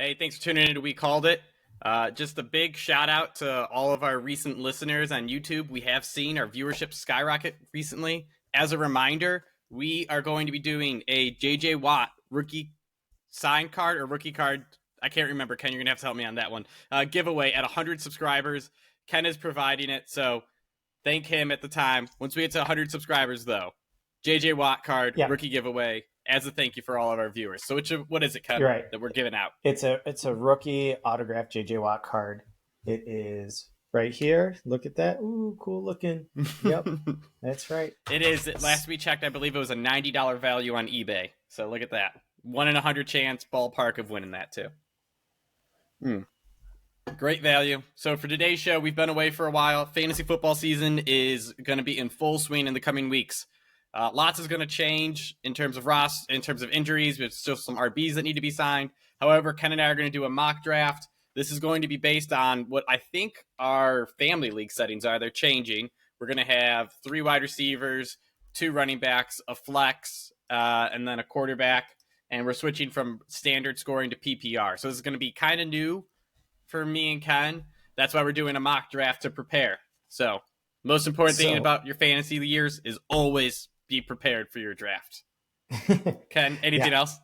Hey, thanks for tuning in to We Called It. Just a big shout out to all of our recent listeners on YouTube. We have seen our viewership skyrocket recently. As a reminder, we are going to be doing a JJ Watt rookie sign card or rookie card. I can't remember. Ken, you're going to have to help me on that one. Giveaway at 100 subscribers. Ken is providing it, so thank him at the time. Once we get to 100 subscribers, though, JJ Watt card, rookie giveaway, as a thank you for all of our viewers. So what is it, Ken, that we're giving out? It's a rookie autographed JJ Watt card. It is right here. Look at that. Ooh, cool looking. Yep, that's right. It is. Last we checked, I believe it was a $90 value on eBay. So look at that. 1 in 100 chance ballpark of winning that too. Great value. So for today's show, we've been away for a while. Fantasy football season is going to be in full swing in the coming weeks. Lots is going to change in terms of in terms of injuries. There's still some RBs that need to be signed. However, Ken and I are going to do a mock draft. This is going to be based on what I think our family league settings are. They're changing. We're going to have 3 wide receivers, 2 running backs, a flex, and then a quarterback. And we're switching from standard scoring to PPR. So this is going to be kind of new for me and Ken. That's why we're doing a mock draft to prepare. So most important thing about your fantasy years is always be prepared for your draft. Ken, anything else?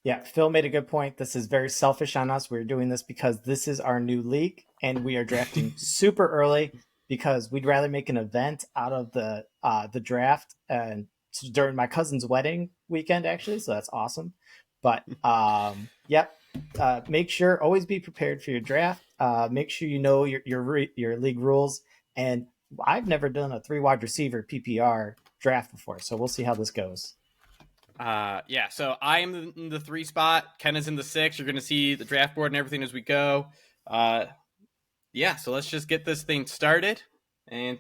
Yeah, Phil made a good point. This is very selfish on us. We're doing this because this is our new league and we are drafting super early because we'd rather make an event out of the draft and during my cousin's wedding weekend, actually. So that's awesome. But make sure always be prepared for your draft. Make sure you know your league rules. And I've never done a 3 wide receiver PPR draft before, so we'll see how this goes. So I am in the 3 spot. Ken is in the 6. You're going to see the draft board and everything as we go. So let's just get this thing started. And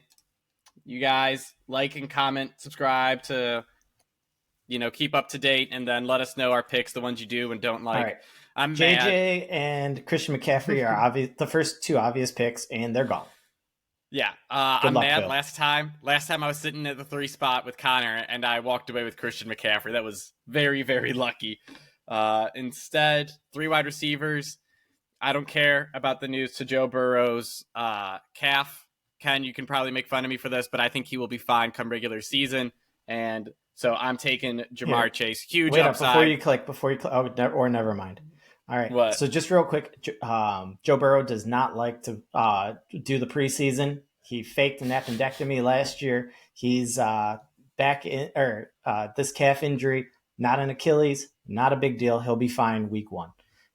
you guys like and comment, subscribe to, keep up to date, and then let us know our picks, the ones you do and don't like. All right. I'm JJ mad. and Christian McCaffrey are the first 2 obvious picks, and they're gone. Yeah, I'm mad. Bill. Last time I was sitting at the 3 spot with Connor, and I walked away with Christian McCaffrey. That was very, very lucky. Instead, 3 wide receivers. I don't care about the news to Joe Burrow's calf. Ken, you can probably make fun of me for this, but I think he will be fine come regular season. And so I'm taking Jamar Chase. Huge upside. Before you click. Or never mind. All right. What? So just real quick, Joe Burrow does not like to do the preseason. He faked an appendectomy last year. He's back in, this calf injury, not an Achilles, not a big deal. He'll be fine week 1.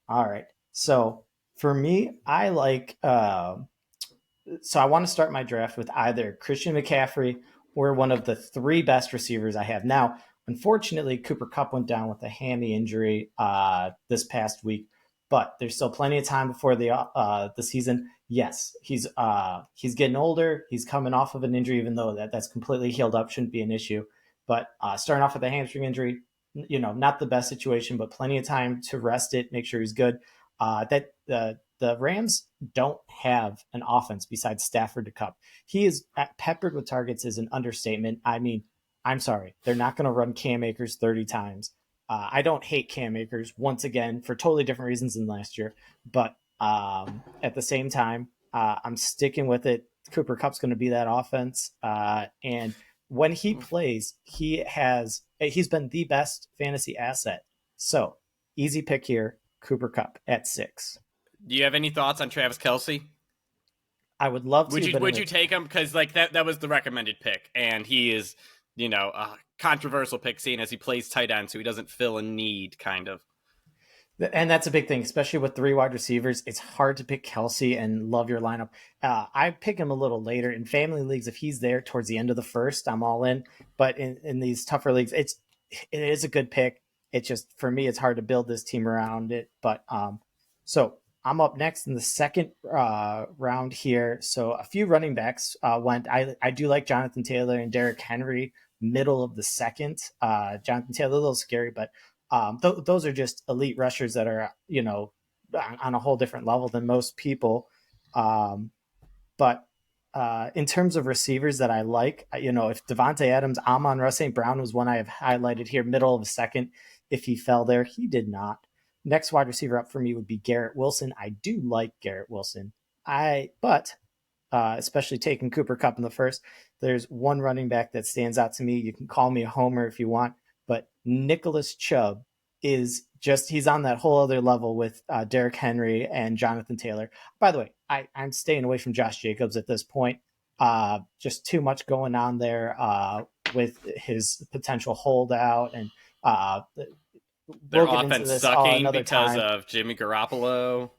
All right. So for me, I like. So I want to start my draft with either Christian McCaffrey or one of the 3 best receivers I have now. Unfortunately, Cooper Kupp went down with a hammy injury this past week, but there's still plenty of time before the season. Yes, he's getting older. He's coming off of an injury, even though that's completely healed up, shouldn't be an issue. But starting off with a hamstring injury, not the best situation, but plenty of time to rest it, make sure he's good. The Rams don't have an offense besides Stafford to Kupp. He is peppered with targets is an understatement. I mean, I'm sorry. They're not going to run Cam Akers 30 times. I don't hate Cam Akers, once again, for totally different reasons than last year. But at the same time, I'm sticking with it. Cooper Kupp's going to be that offense. And when he plays, he's been the best fantasy asset. So easy pick here, Cooper Kupp at 6. Do you have any thoughts on Travis Kelce? I would love to. Would you take him? Because that was the recommended pick, and he is, a controversial pick, seeing as he plays tight end, so he doesn't fill a need, kind of. And that's a big thing, especially with 3 wide receivers. It's hard to pick Kelce and love your lineup. I pick him a little later in family leagues. If he's there towards the end of the first, I'm all in. But in these tougher leagues, it is a good pick. It's just, for me, it's hard to build this team around it. But so I'm up next in the second round here. So a few running backs went. I do like Jonathan Taylor and Derrick Henry, middle of the second. Jonathan Taylor, a little scary, but those are just elite rushers that are, on a whole different level than most people. But in terms of receivers that I like, if Devontae Adams, Amon-Ra St. Brown was one I have highlighted here, middle of the second. If he fell there, he did not. next wide receiver up for me would be Garrett Wilson. I do like Garrett Wilson. But especially taking Cooper Kupp in the first, there's one running back that stands out to me. You can call me a homer if you want, but Nicholas Chubb is just, he's on that whole other level with Derrick Henry and Jonathan Taylor. By the way, I'm staying away from Josh Jacobs at this point. Just too much going on there with his potential holdout, and Their we'll get into offense this sucking another because time. of Jimmy Garoppolo.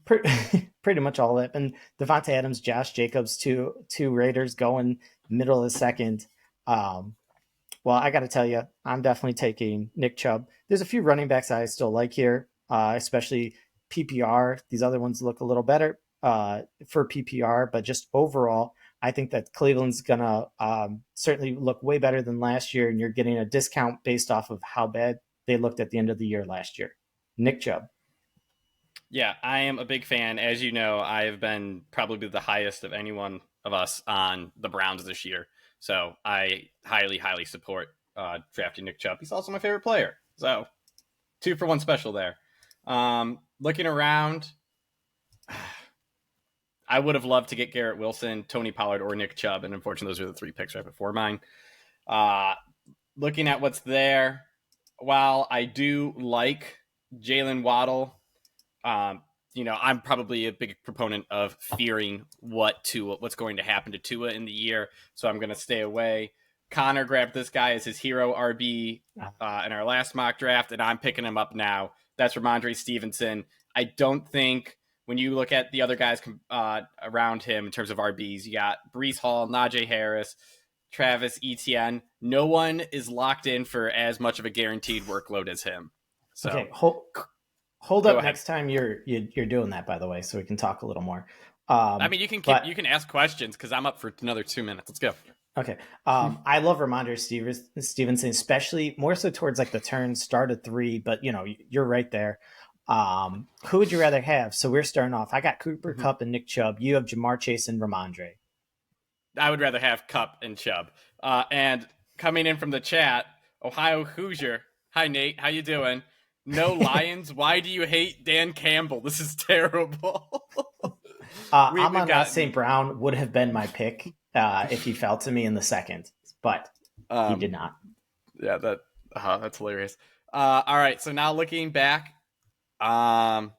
Pretty much all of it. And Devontae Adams, Josh Jacobs, two Raiders going middle of the second. Well, I got to tell you, I'm definitely taking Nick Chubb. There's a few running backs I still like here, especially PPR. These other ones look a little better for PPR, but just overall, I think that Cleveland's going to certainly look way better than last year, and you're getting a discount based off of how bad they looked at the end of the year last year. Nick Chubb. Yeah, I am a big fan. As you know, I have been probably the highest of any one of us on the Browns this year. So I highly, highly support drafting Nick Chubb. He's also my favorite player. So 2-for-1 special there. Looking around, I would have loved to get Garrett Wilson, Tony Pollard, or Nick Chubb. And unfortunately, those are the 3 picks right before mine. Looking at what's there, while I do like Jalen Waddle, I'm probably a big proponent of fearing what's going to happen to Tua in the year, so I'm going to stay away. Connor grabbed this guy as his hero RB in our last mock draft, and I'm picking him up now. That's Ramondre Stevenson. I don't think when you look at the other guys around him in terms of RBs, you got Breece Hall, Najee Harris, Travis Etienne. No one is locked in for as much of a guaranteed workload as him. So. Okay, hold up next time you're doing that, by the way, so we can talk a little more. I mean, you can ask questions because I'm up for another 2 minutes. Let's go. Okay. I love Ramondre Stevenson, especially more so towards like the turn, start of 3, but you're right there. Who would you rather have? So we're starting off. I got Cooper Kupp and Nick Chubb. You have Jamar Chase and Ramondre. I would rather have Kupp and Chubb. And coming in from the chat, Ohio Hoosier. Hi, Nate. How you doing? No Lions. Why do you hate Dan Campbell? This is terrible. Amon St. Brown would have been my pick if he fell to me in the second, but he did not. Yeah, that's hilarious. All right, so now looking back, I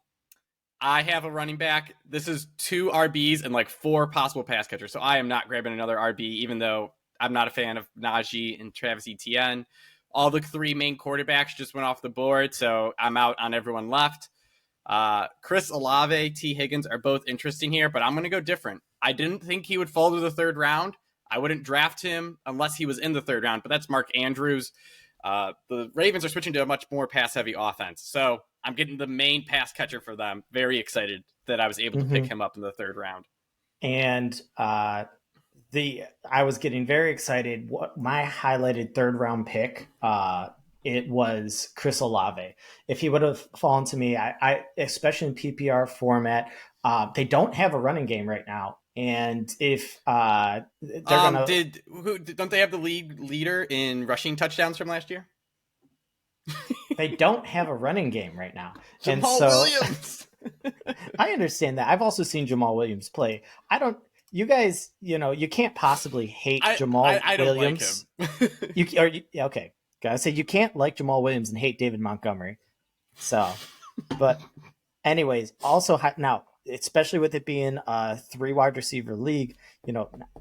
have a running back. This is 2 RBs and like 4 possible pass catchers, so I am not grabbing another RB, even though I'm not a fan of Najee and Travis Etienne. All the 3 main quarterbacks just went off the board, so I'm out on everyone left. Chris Olave, T. Higgins are both interesting here, but I'm going to go different. I didn't think he would fall to the 3rd round. I wouldn't draft him unless he was in the 3rd round, but that's Mark Andrews. The Ravens are switching to a much more pass-heavy offense, so I'm getting the main pass catcher for them. Very excited that I was able to pick him up in the 3rd round. And I was getting very excited. What my highlighted 3rd round pick, it was Chris Olave. If he would have fallen to me, I especially in PPR format, they don't have a running game right now. And if they're gonna, don't they have the leader in rushing touchdowns from last year? They don't have a running game right now. Jamal Williams. I understand that. I've also seen Jamal Williams play. You guys, you can't possibly hate Jamal Williams. I don't like him. Okay. Gotta say, you can't like Jamal Williams and hate David Montgomery. So, but anyways, also now, especially with it being a 3 wide receiver league,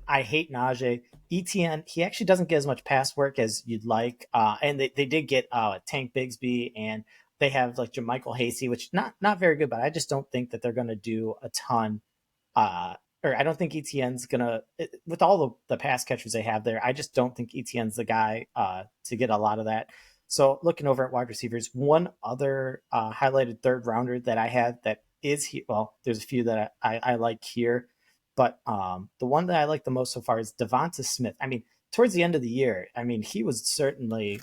I hate Najee. Etienne, he actually doesn't get as much pass work as you'd like. And they did get Tank Bigsby, and they have like Jermichael Hasty, which not very good, but I just don't think that they're going to do a ton. Or I don't think Etienne's gonna, with all the pass catchers they have there, I just don't think Etienne's the guy to get a lot of that. So looking over at wide receivers, one other highlighted 3rd rounder that I had that is there's a few that I like here, but the one that I like the most so far is Devonta Smith. I mean, towards the end of the year, he was certainly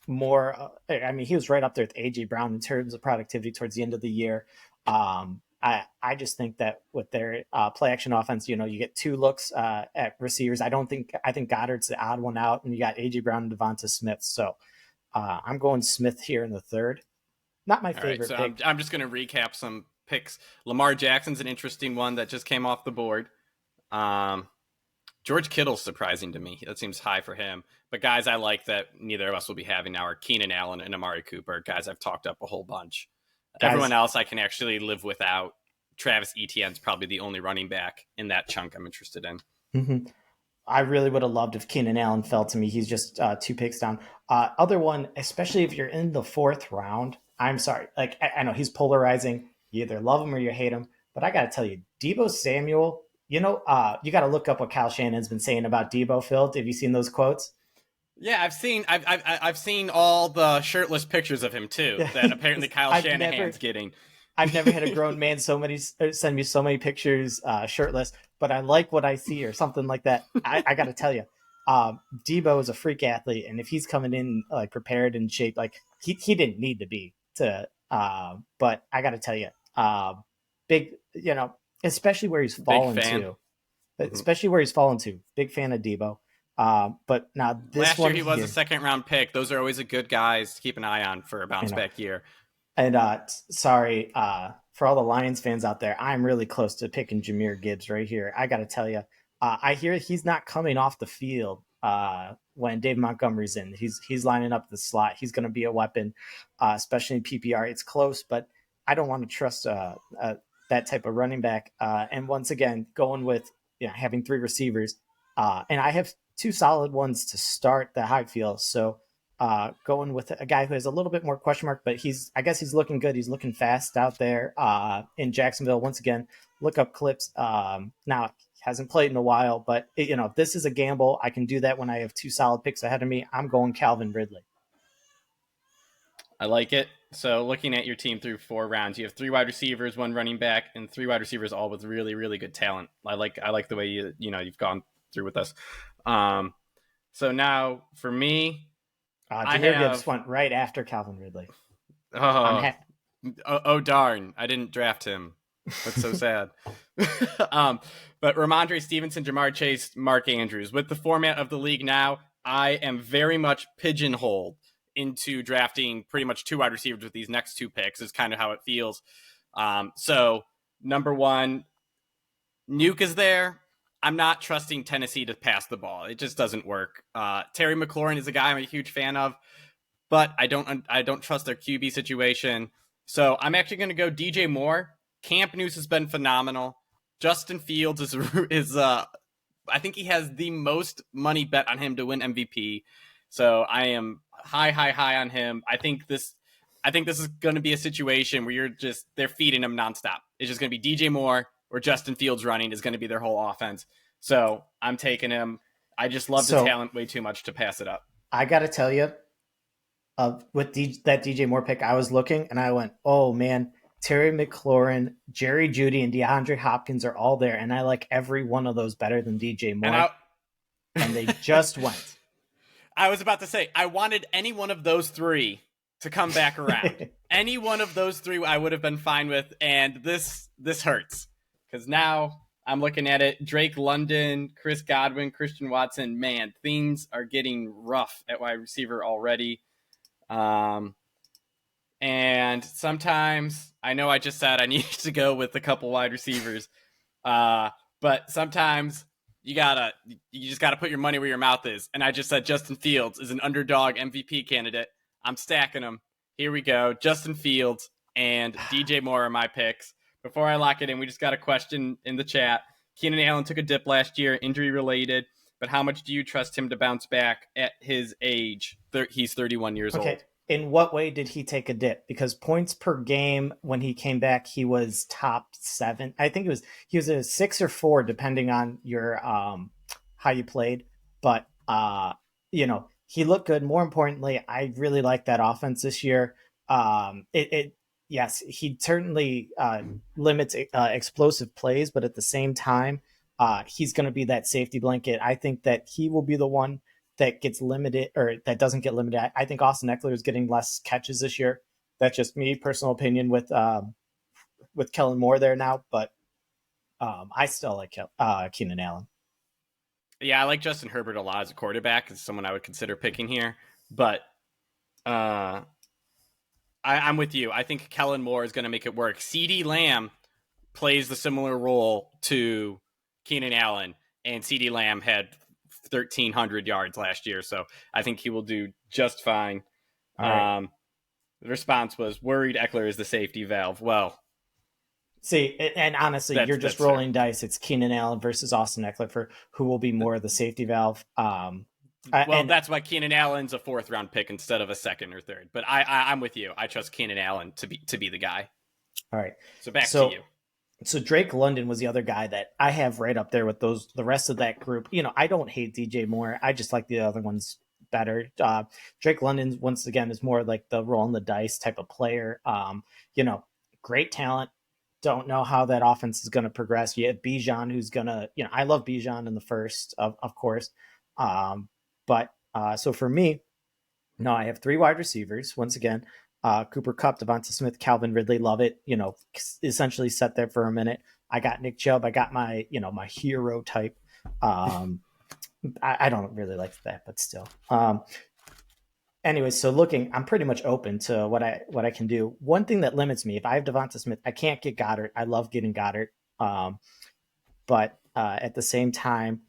more. He was right up there with AJ Brown in terms of productivity towards the end of the year. I just think that with their play action offense, you get 2 looks at receivers. I think Goddard's the odd one out, and you got AJ Brown and Devonta Smith. So I'm going Smith here in the 3rd. Not my All right, favorite so pick. I'm just going to recap some picks. Lamar Jackson's an interesting one that just came off the board. Um, George Kittle's surprising to me. That seems high for him. But guys I like that neither of us will be having now are Keenan Allen and Amari Cooper. Guys I've talked up a whole bunch. Everyone Guys, else I can actually live without. Travis Etienne's probably the only running back in that chunk I'm interested in. mhm. I really would have loved if Keenan Allen fell to me. He's just 2 picks down. Other one, especially if you're in the fourth round. I'm sorry. Like I know he's polarizing. You either love him or you hate him. But I got to tell you, Debo Samuel. You got to look up what Kyle Shannon's been saying about Debo. Phil, have you seen those quotes? Yeah, I've seen all the shirtless pictures of him too. Yeah, That apparently Kyle I've never Shanahan's getting. I've never had a grown man send me so many pictures shirtless, but I like what I see or something like that. I got to tell you, Debo is a freak athlete, and if he's coming in like prepared and shape, like he didn't need to be to. But I got to tell you, big especially where he's Big fallen fan. to, Mhm. especially where he's fallen to. Big fan of Debo. But now this Last year one he was here, a second round pick. Those are always a good guys to keep an eye on for a you bounce know, back year. And sorry for all the Lions fans out there, I'm really close to picking Jahmyr Gibbs right here. I got to tell you, I hear he's not coming off the field when Dave Montgomery's in. He's lining up the slot. He's going to be a weapon, especially in PPR. It's close, but I don't want to trust that type of running back. And once again, going with having 3 receivers, and I have 2 solid ones to start the high field. So going with a guy who has a little bit more question mark, but I guess he's looking good. He's looking fast out there in Jacksonville. Once again, look up clips. Now he hasn't played in a while, but this is a gamble. I can do that when I have 2 solid picks ahead of me. I'm going Calvin Ridley. I like it. So looking at your team through 4 rounds, you have 3 wide receivers, 1 running back, and 3 wide receivers, all with really, really good talent. I like the way you've gone through with us. Um, so now for me, I Jahmyr Gibbs have went right after Calvin Ridley. I'm oh, happy. oh darn, I didn't draft him. That's so sad. um, but Ramondre Stevenson, Jamar Chase, Mark Andrews. With the format of the league now, I am very much pigeonholed into drafting pretty much 2 wide receivers with these next 2 picks. Is kind of how it feels. So number one, Nuke is there. I'm not trusting Tennessee to pass the ball. It just doesn't work. Terry McLaurin is a guy I'm a huge fan of, but I don't trust their QB situation. So I'm actually going to go DJ Moore. Camp News has been phenomenal. Justin Fields is I think he has the most money bet on him to win MVP. So I am high on him. I think this is going to be a situation where they're feeding him nonstop. It's just going to be DJ Moore or Justin Fields running is going to be their whole offense. So I'm taking him. I just love the So talent way too much to pass it up. I got to tell you, with that DJ Moore pick, I was looking and I went, oh man, Terry McLaurin, Jerry Jeudy, and DeAndre Hopkins are all there, and I like every one of those better than DJ And Moore. And they just went. I was about to say, I wanted any one of those 3 to come back around. Any one of those 3 I would have been fine with, and this hurts. Because now I'm looking at it, Drake London, Chris Godwin, Christian Watson, man, things are getting rough at wide receiver already. And sometimes, I know I just said I need to go with a couple wide receivers, but sometimes you just gotta put your money where your mouth is. And I just said Justin Fields is an underdog MVP candidate. I'm stacking them. Here we go. Justin Fields and DJ Moore are my picks. Before I lock it in, we just got a question in the chat. Keenan Allen took a dip last year, injury related, but how much do you trust him to bounce back at his age? He's 31 years Okay. old. In what way did he take a dip? Because points per game when he came back, he was top 7. I think he was a 6 or 4 depending on your how you played. But he looked good. More importantly, I really like that offense this year. Yes, he certainly limits explosive plays, but at the same time, he's going to be that safety blanket. I think that he will be the one that gets limited or that doesn't get limited. I think Austin Eckler is getting less catches this year. That's just me, personal opinion with Kellen Moore there now, but I still like Keenan Allen. Yeah, I like Justin Herbert a lot as a quarterback. It's someone I would consider picking here. But I'm with you. I think Kellen Moore is going to make it work. CeeDee Lamb plays the similar role to Keenan Allen, and CeeDee Lamb had 1,300 yards last year, so I think he will do just fine. All right. The response was worried Eckler is the safety valve. Well, See, and honestly, you're just that's fair. rolling dice. It's Keenan Allen versus Austin Eckler for who will be more of the safety valve. Well, And that's why Keenan Allen's a 4th-round pick instead of a 2nd or 3rd. But I'm with you. I trust Keenan Allen to be the guy. all right. So back to So you. so Drake London was the other guy that I have right up there with the rest of that group. I don't hate DJ Moore. I just like the other ones better. Drake London, once again, is more like the rolling the dice type of player. Great talent. Don't know how that offense is going to progress. You have Bijan, who's going to, I love Bijan in the first, of course. But so for me, no, I have 3 wide receivers. Once again, Cooper Kupp, Devonta Smith, Calvin Ridley, love it. Essentially set there for a minute. I got Nick Chubb. I got my, my hero type. I don't really like that, but still. Anyways, so I'm pretty much open to what I can do. One thing that limits me, if I have Devonta Smith, I can't get Goddard. I love getting Goddard. But at the same time,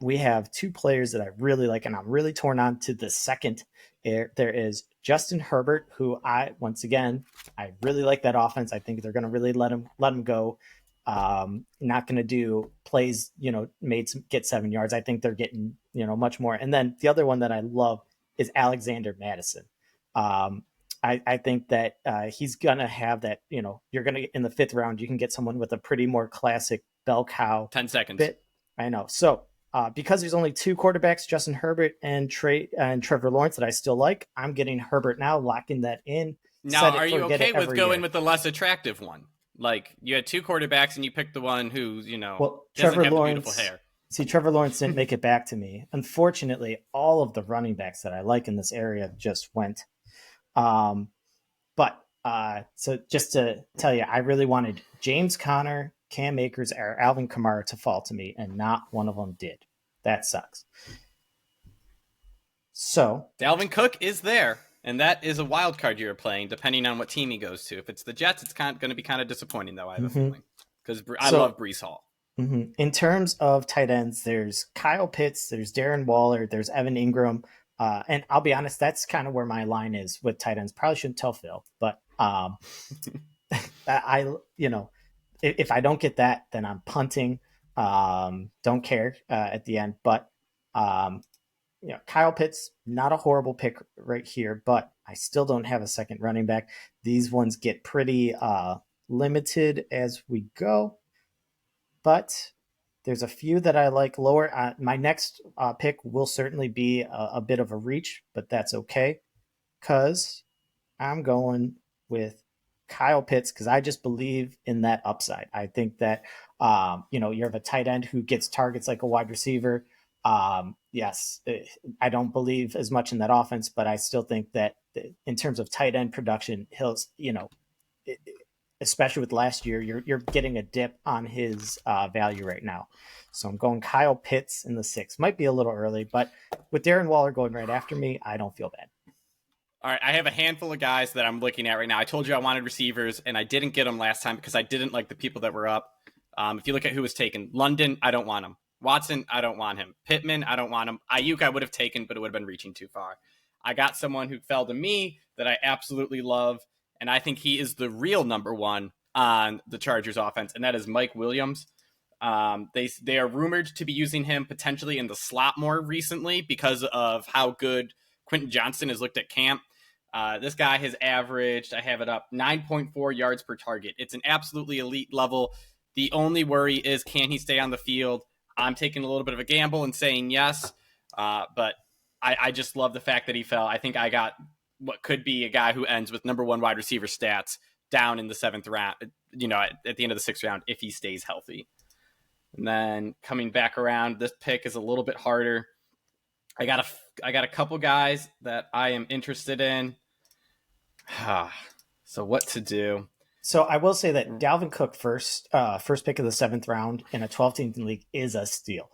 we have 2 players that I really like, and I'm really torn on to the second. There is Justin Herbert, who I really like that offense. I think they're going to really let him go. Not going to do plays, get 7 yards. I think they're getting, much more. And then the other one that I love is Alexander Madison. I think that he's going to have that, you're going to, in the 5th round, you can get someone with a pretty more classic bell cow 10 seconds. bit. I know. So because there's only 2 quarterbacks, Justin Herbert and Trevor Lawrence, that I still like, I'm getting Herbert now, locking that in. Now, are you okay with going with the less attractive one? Like, you had 2 quarterbacks and you picked the one who, well, doesn't Trevor have Lawrence, the beautiful hair. See, Trevor Lawrence didn't make it back to me. Unfortunately, all of the running backs that I like in this area just went. But so just to tell you, I really wanted James Conner, Cam Akers, or Alvin Kamara to fall to me, and not one of them did. That sucks. So Dalvin Cook is there, and that is a wild card you're playing, depending on what team he goes to. If it's the Jets, it's going to be kind of disappointing, though, I have a feeling. Because I love Breece Hall. Mm-hmm. In terms of tight ends, there's Kyle Pitts, there's Darren Waller, there's Evan Ingram. And I'll be honest, that's kind of where my line is with tight ends. Probably shouldn't tell Phil, but if I don't get that, then I'm punting. Don't care at the end. But Kyle Pitts, not a horrible pick right here, but I still don't have a second running back. These ones get pretty limited as we go. But there's a few that I like lower. My next pick will certainly be a bit of a reach, but that's okay because I'm going with Kyle Pitts because I just believe in that upside. I think that, you have a tight end who gets targets like a wide receiver. Yes, I don't believe as much in that offense, but I still think that in terms of tight end production, he'll, especially with last year, you're getting a dip on his value right now. So I'm going Kyle Pitts in the 6th. Might be a little early, but with Darren Waller going right after me, I don't feel bad. All right, I have a handful of guys that I'm looking at right now. I told you I wanted receivers, and I didn't get them last time because I didn't like the people that were up. If you look at who was taken, London, I don't want him. Watson, I don't want him. Pittman, I don't want him. Ayuk, I would have taken, but it would have been reaching too far. I got someone who fell to me that I absolutely love, and I think he is the real number 1 on the Chargers offense, and that is Mike Williams. They are rumored to be using him potentially in the slot more recently because of how good Quentin Johnston has looked at camp. This guy has averaged, I have it up, 9.4 yards per target. It's an absolutely elite level. The only worry is, can he stay on the field? I'm taking a little bit of a gamble and saying yes, but I just love the fact that he fell. I think I got what could be a guy who ends with number 1 wide receiver stats down in the 7th round, at the end of the 6th round, if he stays healthy. And then coming back around, this pick is a little bit harder. I got a couple guys that I am interested in. So what to do? So I will say that Dalvin Cook first pick of the 7th round in a 12-team league is a steal.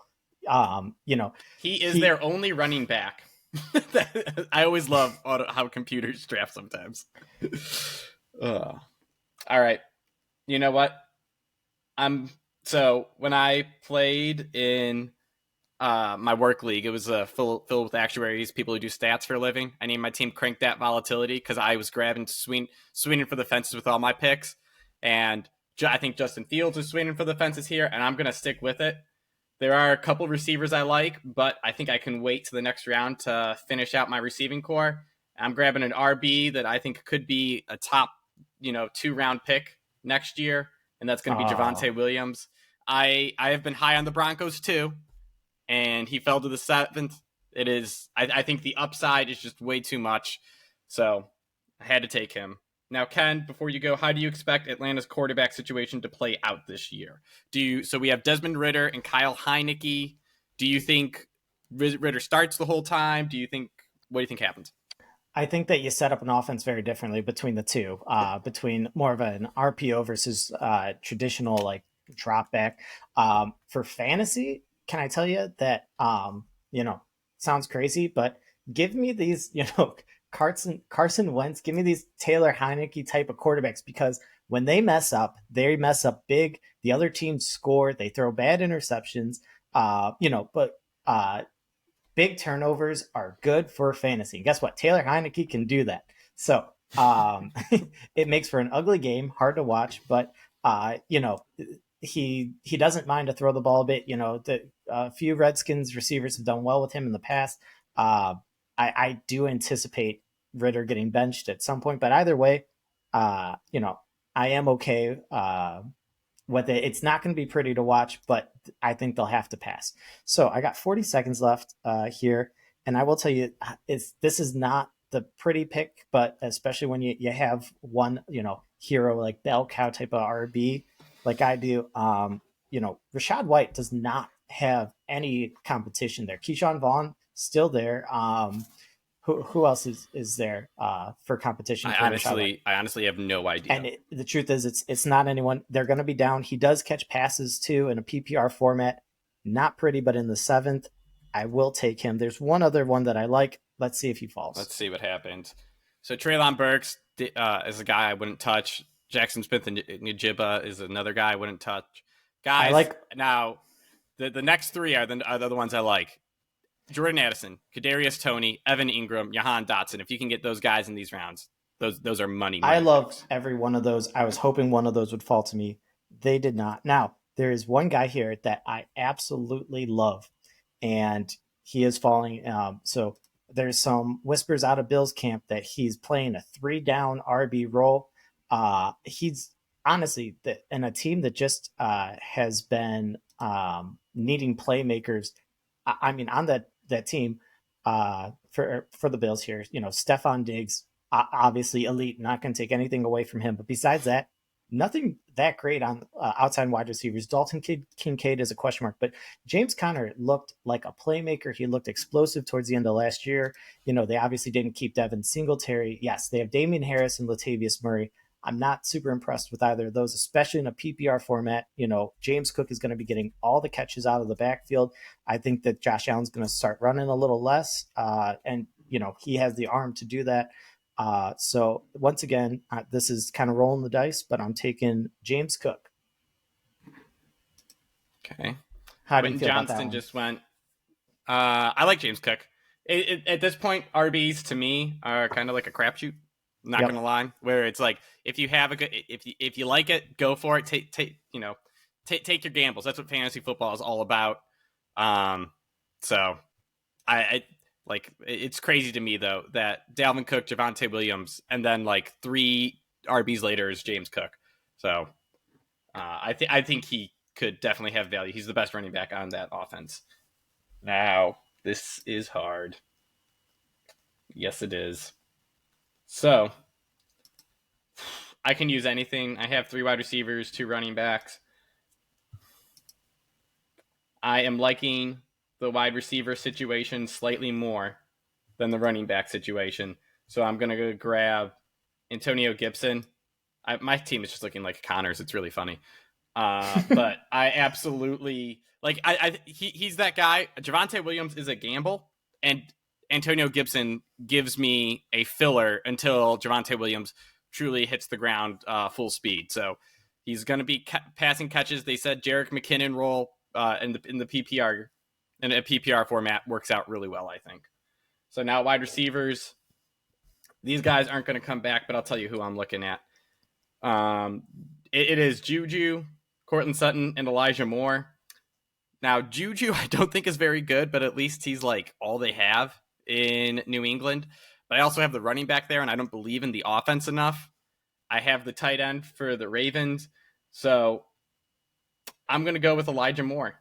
He is their only running back. I always love how computers draft sometimes. Ugh. All right. You know what? I'm so when I played in my work league, it was filled with actuaries, people who do stats for a living. I named my team Crank That Volatility because I was grabbing swinging for the fences with all my picks, and I think Justin Fields is swinging for the fences here, and I'm gonna stick with it. There are a couple receivers I like, but I think I can wait to the next round to finish out my receiving core. I'm grabbing an RB that I think could be a top, 2-round pick next year, and that's going to be Oh, Javonte Williams. I have been high on the Broncos too, and he fell to the 7th. It is I think the upside is just way too much, so I had to take him. Now, Ken, before you go, how do you expect Atlanta's quarterback situation to play out this year? So we have Desmond Ridder and Kyle Heineke. Do you think Ridder starts the whole time? What do you think happens? I think that you set up an offense very differently between the two, between more of an RPO versus traditional like drop back. For fantasy, can I tell you that sounds crazy, but give me these, Carson Wentz, give me these Taylor Heineke type of quarterbacks because when they mess up big. The other teams score, they throw bad interceptions, but big turnovers are good for fantasy. And guess what? Taylor Heineke can do that. So it makes for an ugly game, hard to watch, but he doesn't mind to throw the ball a bit. A few Redskins receivers have done well with him in the past. I do anticipate Ritter getting benched at some point, but either way, I am okay with it. It's not going to be pretty to watch, but I think they'll have to pass. So I got 40 seconds left here, and I will tell you, this is not the pretty pick, but especially when you have one hero like bell cow type of RB like I do, Rashad White does not have any competition there. Keyshawn Vaughn still there. Who else is there for competition for Rashad White? I honestly have no idea. And the truth is, it's not anyone. They're going to be down. He does catch passes too in a PPR format. Not pretty, but in the 7th, I will take him. There's one other one that I like. Let's see if he falls. Let's see what happens. So Treylon Burks is a guy I wouldn't touch. Jackson Smith and Njibba is another guy I wouldn't touch. Guys, now the next three are the ones I like. Jordan Addison, Kadarius Toney, Evan Ingram, Jahan Dotson. If you can get those guys in these rounds, those are money. I love every one of those. I was hoping one of those would fall to me. They did not. Now, there is one guy here that I absolutely love, and he is falling. So there's some whispers out of Bill's camp that he's playing a 3-down RB role. He's honestly in a team that just has been needing playmakers. I mean, on that team for the Bills here, Stephon Diggs, obviously elite, not going to take anything away from him. But besides that, nothing that great on outside wide receivers. Dalton Kincaid is a question mark, but James Conner looked like a playmaker. He looked explosive towards the end of last year. They obviously didn't keep Devin Singletary. Yes, they have Damian Harris and Latavius Murray. I'm not super impressed with either of those, especially in a PPR format. James Cook is going to be getting all the catches out of the backfield. I think that Josh Allen's going to start running a little less, and he has the arm to do that. So once again, this is kind of rolling the dice, but I'm taking James Cook. Okay. How do you feel about that one? just went. I like James Cook. At this point, RBs to me are kind of like a crapshoot. Not gonna lie, where it's like if you have a good, if you like it, go for it. Take your gambles. That's what fantasy football is all about. So I like it's crazy to me though that Dalvin Cook, Javonte Williams, and then like 3 RBs later is James Cook. So I think he could definitely have value. He's the best running back on that offense. Now this is hard. Yes, it is. So I can use anything. I have 3 wide receivers, 2 running backs. I am liking the wide receiver situation slightly more than the running back situation. So I'm going to go grab Antonio Gibson. My team is just looking like Connors. It's really funny. But I absolutely like he's that guy. Javonte Williams is a gamble, and Antonio Gibson gives me a filler until Javonte Williams truly hits the ground full speed. So he's going to be passing catches. They said Jerick McKinnon role in the PPR in a PPR format works out really well, I think. So now wide receivers, these guys aren't going to come back, but I'll tell you who I'm looking at. It is Juju, Cortland Sutton, and Elijah Moore. Now, Juju, I don't think is very good, but at least he's like all they have in New England. But I also have the running back there, and I don't believe in the offense enough. I have the tight end for the Ravens. So I'm going to go with Elijah Moore.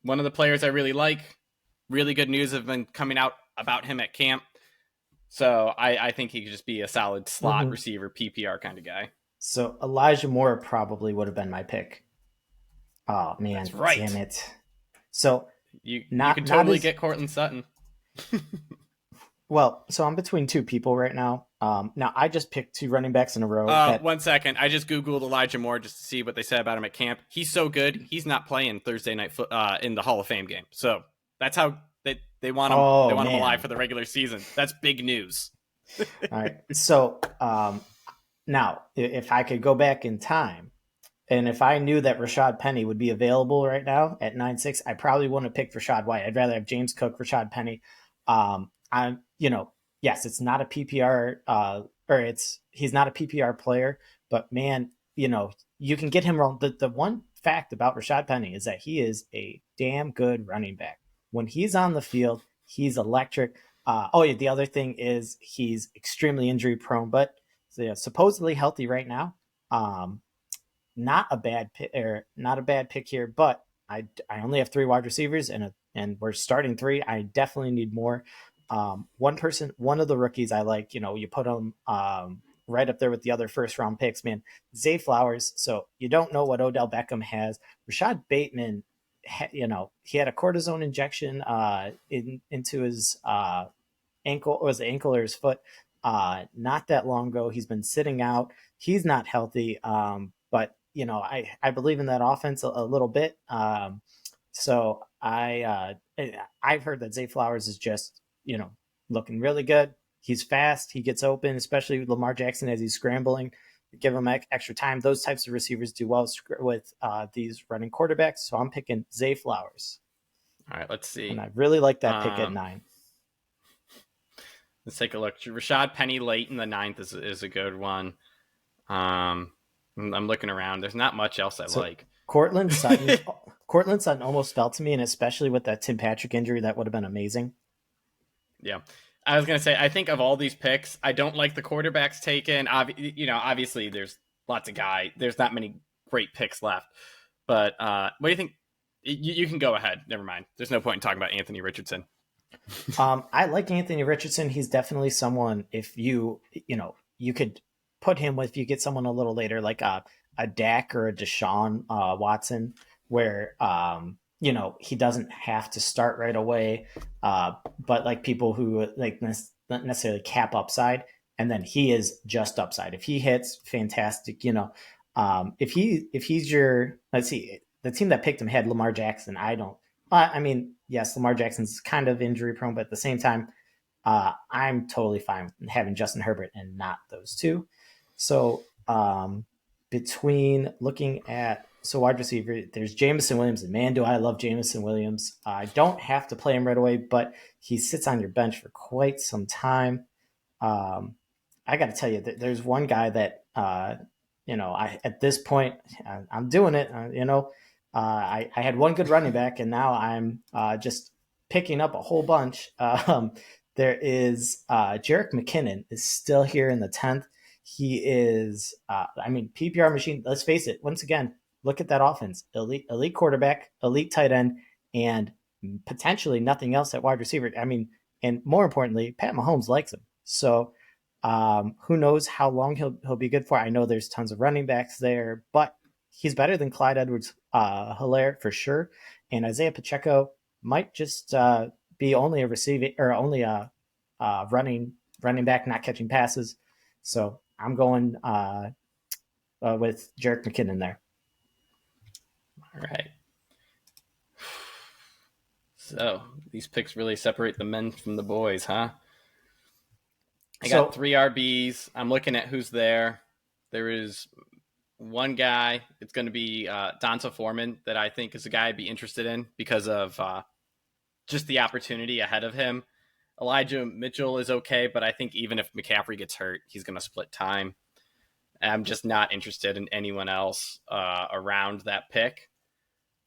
One of the players I really like. Really good news have been coming out about him at camp. So I think he could just be a solid slot receiver, PPR kind of guy. So Elijah Moore probably would have been my pick. Oh, man. That's right. Damn it. So you could totally get Cortland Sutton. Well, so I'm between two people right now. Now, I just picked two running backs in a row. 1 second. I just Googled Elijah Moore just to see what they said about him at camp. He's so good. He's not playing Thursday night in the Hall of Fame game. So that's how they want him. They want him alive for the regular season. That's big news. All right. So now, if I could go back in time, and if I knew that Rashad Penny would be available right now at 9.6, I probably wouldn't have picked Rashad White. I'd rather have James Cook, Rashad Penny. Yes, it's not a PPR, he's not a PPR player, but man, you can get him wrong. The one fact about Rashad Penny is that he is a damn good running back. When he's on the field, he's electric. The other thing is he's extremely injury prone, but supposedly healthy right now. Not a bad pick here, but I only have three wide receivers and we're starting three. I definitely need more. One of the rookies I like, you put them right up there with the other first round picks, man. Zay Flowers. So you don't know what Odell Beckham has. Rashad Bateman, he had a cortisone injection into his ankle, or was it ankle or his foot? Not that long ago. He's been sitting out. He's not healthy. But I believe in that offense a little bit. So I've heard that Zay Flowers is just, looking really good. He's fast. He gets open, especially with Lamar Jackson as he's scrambling. Give him extra time. Those types of receivers do well with these running quarterbacks. So I'm picking Zay Flowers. All right, let's see. And I really like that pick at 9. Let's take a look. Rashad Penny late in the 9th is a good one. I'm looking around. There's not much else I like. Cortland Sutton almost fell to me, and especially with that Tim Patrick injury, that would have been amazing. Yeah. I was going to say, I think of all these picks, I don't like the quarterbacks taken. Obviously, there's lots of guys. There's not many great picks left. But what do you think? You can go ahead. Never mind. There's no point in talking about Anthony Richardson. I like Anthony Richardson. He's definitely someone, if you could put him with, if you get someone a little later, like a Dak or a Deshaun Watson, where he doesn't have to start right away, but like people who like not necessarily cap upside, and then he is just upside. If he hits, fantastic. If he's your, let's see, the team that picked him had Lamar Jackson. Yes, Lamar Jackson's kind of injury prone, but at the same time, I'm totally fine with having Justin Herbert and not those two. So between looking at wide receiver, there's Jameson Williams, and man, do I love Jameson Williams. I don't have to play him right away, but he sits on your bench for quite some time. I got to tell you, there's one guy that at this point, I'm doing it. I had one good running back, and now I'm just picking up a whole bunch. There is Jerick McKinnon is still here in the 10th. He is, PPR machine. Let's face it. Once again, look at that offense: elite quarterback, elite tight end, and potentially nothing else at wide receiver. And more importantly, Pat Mahomes likes him. So who knows how long he'll be good for? I know there's tons of running backs there, but he's better than Clyde Edwards-Helaire for sure. And Isaiah Pacheco might just be only a receiving, or only a running back, not catching passes. So I'm going with Jerick McKinnon there. All right. So these picks really separate the men from the boys, huh? I So got 3 RBs. I'm looking at who's there. There is one guy. It's going to be Donta Foreman that I think is a guy I'd be interested in because of just the opportunity ahead of him. Elijah Mitchell is okay, but I think even if McCaffrey gets hurt, he's going to split time. I'm just not interested in anyone else around that pick.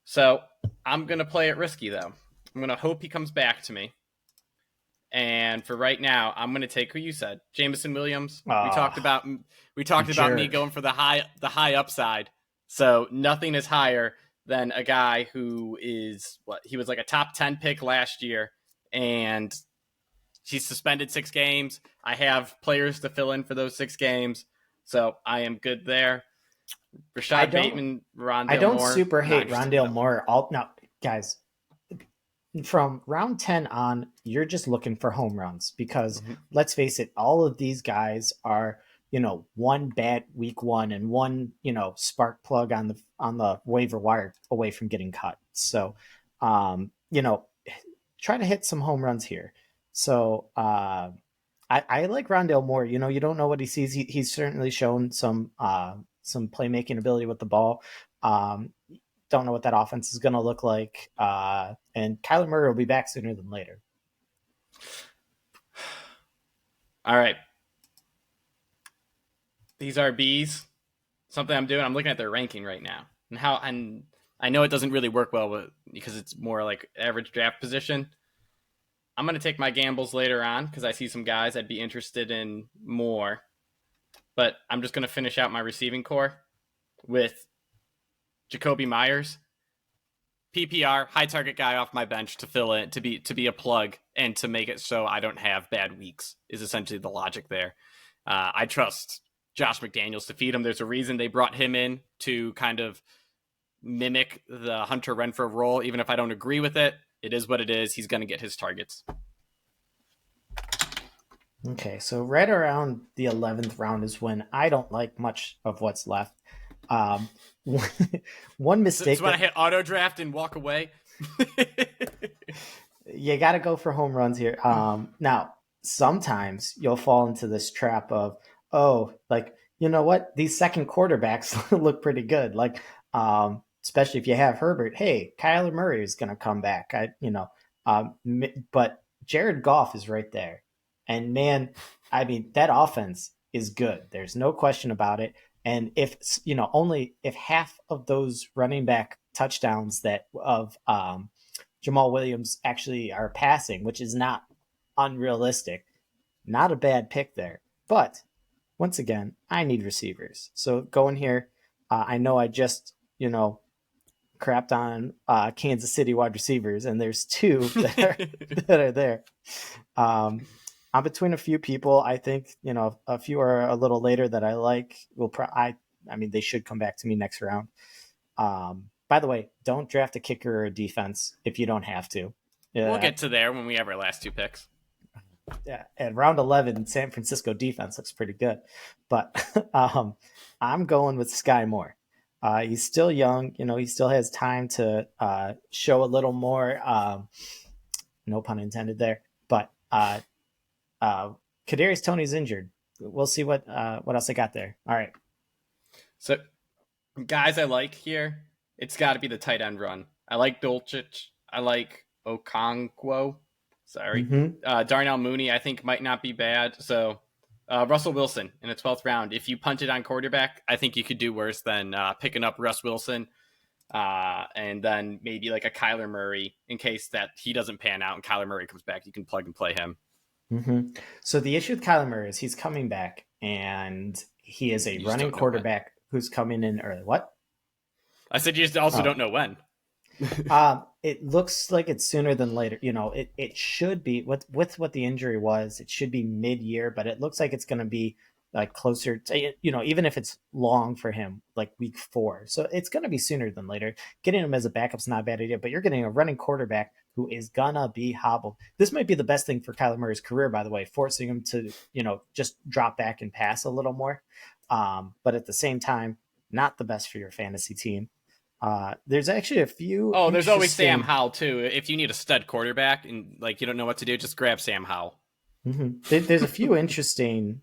So I'm going to play it risky, though. I'm going to hope he comes back to me. And for right now, I'm going to take who you said, Jameson Williams. We talked about me going for the high upside. So nothing is higher than a guy who is he was like a top 10 pick last year, and he's suspended 6 games. I have players to fill in for those 6 games, so I am good there. Rashad Bateman, Rondale Moore. I don't super hate Rondale Moore. No, guys, from round 10 on, you're just looking for home runs because let's face it, all of these guys are, one bad week 1 and one, spark plug on the waiver wire away from getting cut. So, try to hit some home runs here. So, I like Rondale Moore. You don't know what he sees. He's certainly shown some playmaking ability with the ball. Don't know what that offense is going to look like. And Kyler Murray will be back sooner than later. All right. These are Bs. Something I'm doing, I'm looking at their ranking right now. And I know it doesn't really work well because it's more like average draft position. I'm going to take my gambles later on because I see some guys I'd be interested in more. But I'm just going to finish out my receiving core with Jacoby Myers, PPR, high target guy off my bench to fill in, to be a plug and to make it so I don't have bad weeks is essentially the logic there. I trust Josh McDaniels to feed him. There's a reason they brought him in to kind of mimic the Hunter Renfrow role. Even if I don't agree with it, it is what it is. He's going to get his targets. Okay, so right around the 11th round is when I don't like much of what's left. One mistake. So when I hit auto draft and walk away. You got to go for home runs here. Now, sometimes you'll fall into this trap of, you know what? These second quarterbacks look pretty good. Especially if you have Herbert. Hey, Kyler Murray is going to come back. But Jared Goff is right there. And man, I mean, that offense is good. There's no question about it. And if, only if half of those running back touchdowns of Jamal Williams actually are passing, which is not unrealistic, not a bad pick there. But once again, I need receivers. So going here, I know I just, crapped on Kansas City wide receivers, and there's 2 that are there. I'm between a few people. I think, a few are a little later that I like. They should come back to me next round. By the way, don't draft a kicker or a defense if you don't have to. We'll get to there when we have our last 2 picks. Yeah, at round 11, San Francisco defense looks pretty good. But I'm going with Sky Moore. He's still young. He still has time to show a little more. No pun intended there. But Kadarius Toney's injured. We'll see what else I got there. All right. So, guys I like here, it's got to be the tight end run. I like Dulcich. I like Okonkwo. Sorry. Darnell Mooney, I think, might not be bad. So, Russell Wilson in the 12th round. If you punted on quarterback, I think you could do worse than picking up Russ Wilson and then maybe like a Kyler Murray in case that he doesn't pan out and Kyler Murray comes back. You can plug and play him. So the issue with Kyler Murray is he's coming back and he is a running quarterback who's coming in early. What? I said you just also don't know when. It looks like it's sooner than later. It should be with what the injury was. It should be mid-year, but it looks like it's going to be like closer to, even if it's long for him, like week 4. So it's going to be sooner than later. Getting him as a backup's not a bad idea, but you're getting a running quarterback who is gonna be hobbled. This might be the best thing for Kyler Murray's career, by the way, forcing him to, just drop back and pass a little more. But at the same time, not the best for your fantasy team. There's actually a few Oh, there's always Sam interesting. Howell too. If you need a stud quarterback and like you don't know what to do, just grab Sam Howell. There's a few interesting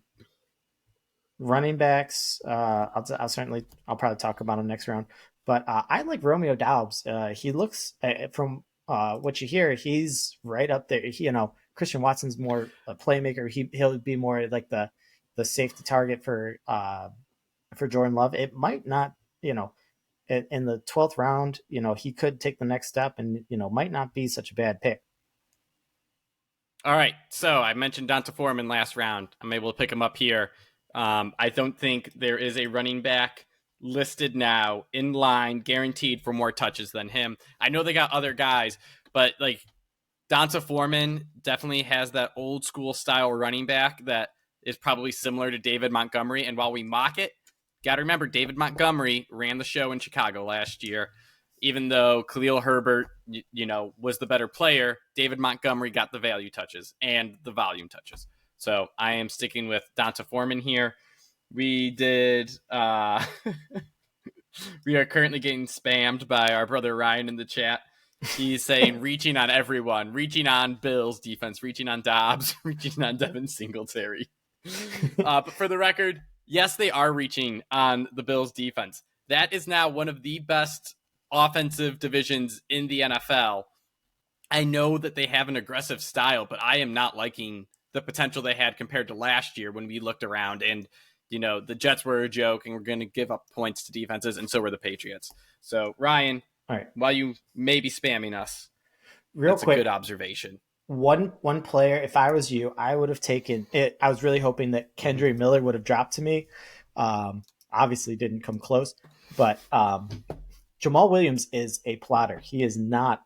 running backs. I'll certainly I'll probably talk about him next round. But I like Romeo Doubs. He looks from what you hear, he's right up there. Christian Watson's more a playmaker. He'll be more like the safety target for Jordan Love. It might not, in the 12th round, he could take the next step and might not be such a bad pick. All right, so I mentioned Donta Foreman last round. I'm able to pick him up here. I don't think there is a running back listed now in line, guaranteed for more touches than him. I know they got other guys, but like Donta Foreman definitely has that old school style running back that is probably similar to David Montgomery. And while we mock it, got to remember David Montgomery ran the show in Chicago last year. Even though Khalil Herbert, was the better player, David Montgomery got the value touches and the volume touches. So I am sticking with Donta Foreman here. We did. We are currently getting spammed by our brother Ryan in the chat. He's saying reaching on everyone, reaching on Bills defense, reaching on Dobbs, reaching on Devin Singletary. But for the record, yes, they are reaching on the Bills defense. That is now one of the best offensive divisions in the NFL. I know that they have an aggressive style, but I am not liking the potential they had compared to last year when we looked around and the Jets were a joke and we're going to give up points to defenses, and so were the Patriots. So Ryan, All right, while you may be spamming us, real that's a good quick. observation. One player, if I was you, I would have taken it. I was really hoping that Kendre Miller would have dropped to me. Obviously didn't come close, but Jamal Williams is a plotter. He is not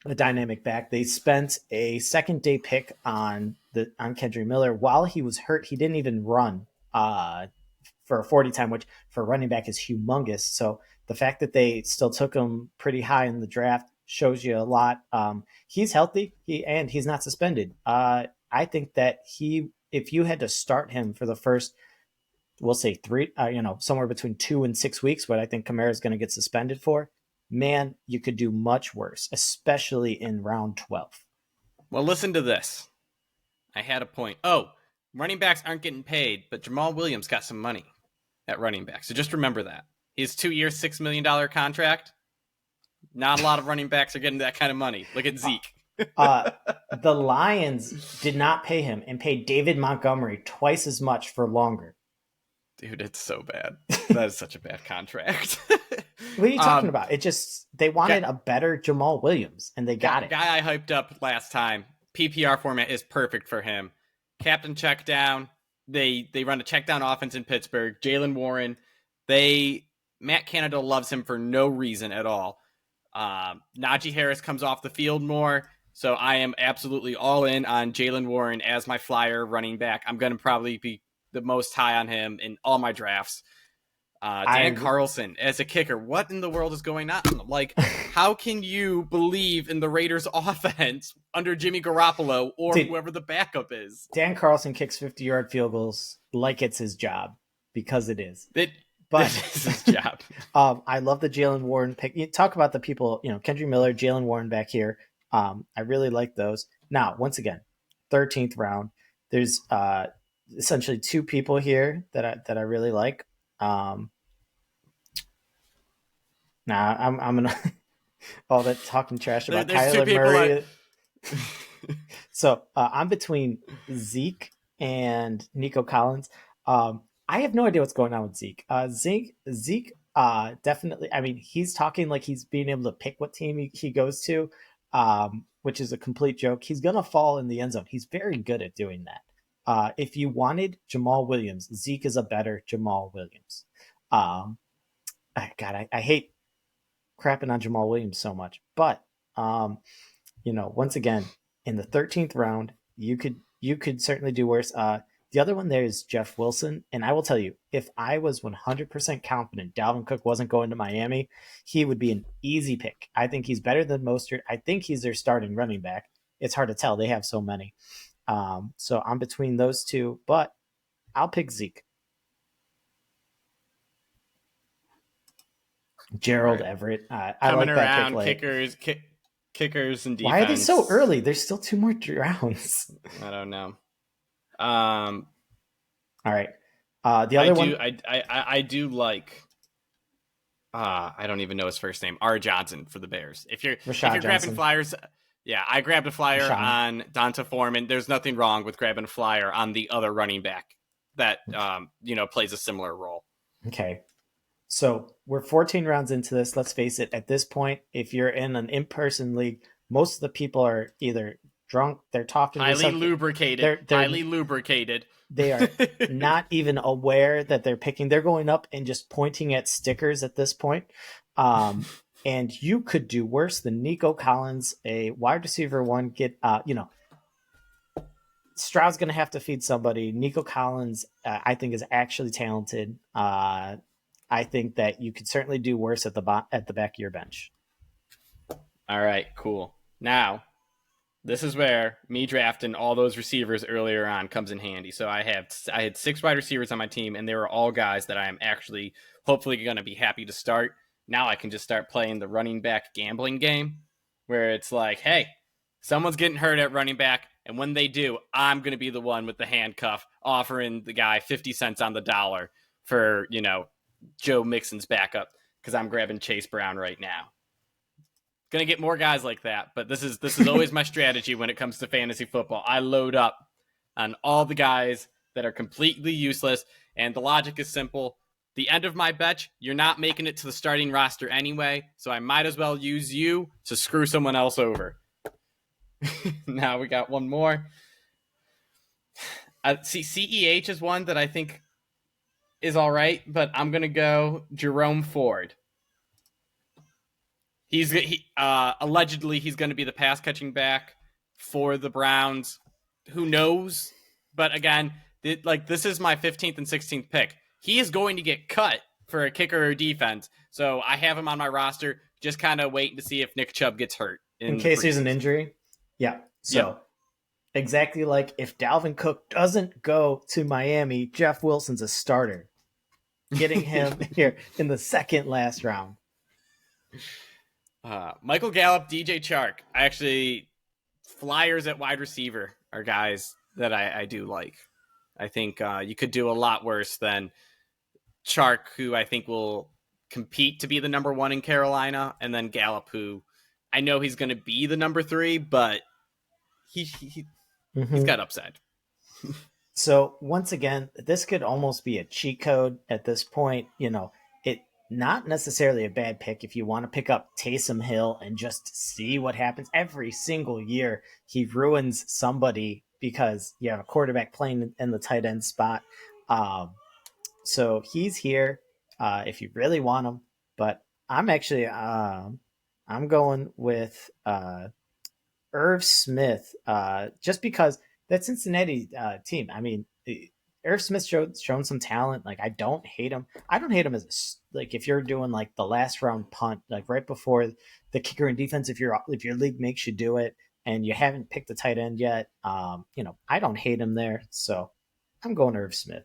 a dynamic back. They spent a second day pick on Kendre Miller while he was hurt. He didn't even run for a 40 time, which for a running back is humongous. So the fact that they still took him pretty high in the draft shows you a lot. He's healthy, he's not suspended. I think that if you had to start him for the first, we'll say three, somewhere between 2 and 6 weeks, what I think Kamara is going to get suspended for, man, you could do much worse, especially in round 12. Well, listen to this. I had a point. Oh, running backs aren't getting paid, but Jamal Williams got some money at running back. So just remember that. His 2-year, $6 million contract. Not a lot of running backs are getting that kind of money. Look at Zeke. The Lions did not pay him and paid David Montgomery twice as much for longer. Dude, it's so bad. That is such a bad contract. What are you talking about? They wanted a better Jamal Williams, and they got it. Guy I hyped up last time. PPR format is perfect for him. Captain check down. They run a check down offense in Pittsburgh. Jalen Warren. Matt Canada loves him for no reason at all. Najee Harris comes off the field more. So I am absolutely all in on Jalen Warren as my flyer running back. I'm going to probably be the most high on him in all my drafts. Dan Carlson as a kicker. What in the world is going on? Like, how can you believe in the Raiders offense under Jimmy Garoppolo or whoever the backup is? Dan Carlson kicks 50-yard field goals like it's his job, because it is. But it's his job. I love the Jalen Warren pick. You talk about the people, Kendre Miller, Jalen Warren back here. I really like those. Now, once again, 13th round. There's essentially two people here that I really like. I'm gonna all that talking trash about Kyler Murray. So I'm between Zeke and Nico Collins. I have no idea what's going on with Zeke. Zeke definitely. I mean, he's talking like he's being able to pick what team he goes to, which is a complete joke. He's gonna fall in the end zone. He's very good at doing that. If you wanted Jamal Williams, Zeke is a better Jamal Williams. God, I hate crapping on Jamal Williams so much, but once again, in the 13th round, you could certainly do worse. The other one there is Jeff Wilson, and I will tell you, if I was 100% confident Dalvin Cook wasn't going to Miami, he would be an easy pick. I think he's better than Mostert. I think he's their starting running back. It's hard to tell; they have so many. So I'm between those two, but I'll pick Zeke. Gerald Right. Everett. I Coming like that pick around, late. kickers and Why are they so defense. early? There's still 2 more rounds. I don't know. Um, All right. The other one, I do like. I don't even know his first name. R. Johnson for the Bears. If Rashad you're grabbing Johnson. flyers, yeah, I grabbed a flyer Rashawn. on Donta Foreman. There's nothing wrong with grabbing a flyer on the other running back that plays a similar role. Okay. So we're 14 rounds into this. Let's face it, at this point, if you're in an in-person league, most of the people are either drunk, they're talking to Highly something. lubricated. Highly lubricated. They are not even aware that they're picking. They're going up and just pointing at stickers at this point. And you could do worse than Nico Collins, a wide receiver one. Stroud's going to have to feed somebody. Nico Collins, I think, is actually talented. I think that you could certainly do worse at the back of your bench. All right, cool. Now, this is where me drafting all those receivers earlier on comes in handy. So I had 6 wide receivers on my team, and they were all guys that I am actually hopefully going to be happy to start. Now I can just start playing the running back gambling game, where it's like, hey, someone's getting hurt at running back, and when they do, I'm going to be the one with the handcuff offering the guy 50 cents on the dollar for, Joe Mixon's backup because I'm grabbing Chase Brown right now. Gonna get more guys like that, but this is always my strategy when it comes to fantasy football. I load up on all the guys that are completely useless, and the logic is simple. The end of my bench, you're not making it to the starting roster anyway, so I might as well use you to screw someone else over. Now we got one more. CEH is one that I think is all right, but I'm gonna go Jerome Ford. Allegedly he's going to be the pass catching back for the Browns. Who knows? But again, this is my 15th and 16th pick. He is going to get cut for a kicker or defense. So I have him on my roster, just kind of waiting to see if Nick Chubb gets hurt. In case there's an injury? Yeah. So exactly like if Dalvin Cook doesn't go to Miami, Jeff Wilson's a starter. Getting him here in the second last round. Michael Gallup, DJ Chark. Flyers at wide receiver are guys that I do like. I think you could do a lot worse than Chark, who I think will compete to be the number 1 in Carolina, and then Gallup, who I know he's going to be the number 3, but he's got upside. So once again, this could almost be a cheat code at this point. Not necessarily a bad pick if you want to pick up Taysom Hill and just see what happens. Every single year, he ruins somebody because you have a quarterback playing in the tight end spot. So he's here if you really want him. But I'm actually I'm going with Irv Smith just because that Cincinnati team. I mean, Irv Smith shown some talent. Like I don't hate him. I don't hate him as if you're doing like the last round punt, like right before the kicker and defense. If your league makes you do it and you haven't picked the tight end yet, I don't hate him there. So I'm going Irv Smith.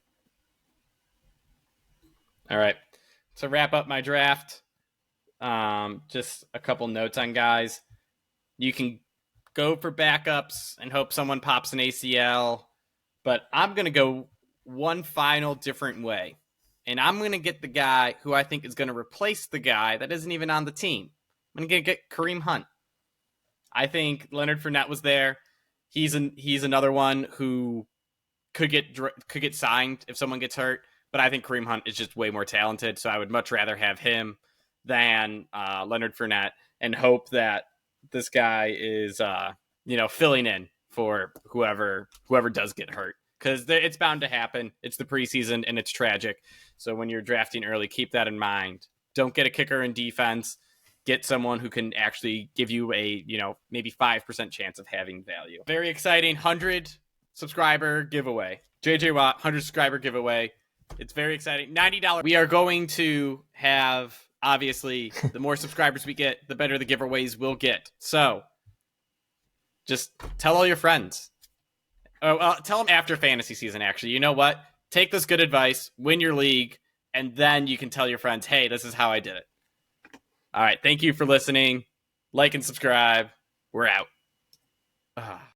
All right. To wrap up my draft, just a couple notes on guys. You can go for backups and hope someone pops an ACL, but I'm going to go one final different way. And I'm going to get the guy who I think is going to replace the guy that isn't even on the team. I'm going to get Kareem Hunt. I think Leonard Fournette was there. He's another one who could get signed if someone gets hurt, but I think Kareem Hunt is just way more talented, so I would much rather have him than Leonard Fournette and hope that this guy is filling in for whoever does get hurt, because it's bound to happen. It's the preseason and it's tragic. So when you're drafting early, keep that in mind. Don't get a kicker in defense. Get someone who can actually give you a maybe 5% chance of having value. Very exciting 100 subscriber giveaway. JJ Watt 100 subscriber giveaway. It's very exciting. $90. We are going to have, obviously, the more subscribers we get, the better the giveaways will get. So just tell all your friends. Tell them after fantasy season, actually. You know what? Take this good advice, win your league, and then you can tell your friends, hey, this is how I did it. All right. Thank you for listening. Like and subscribe. We're out.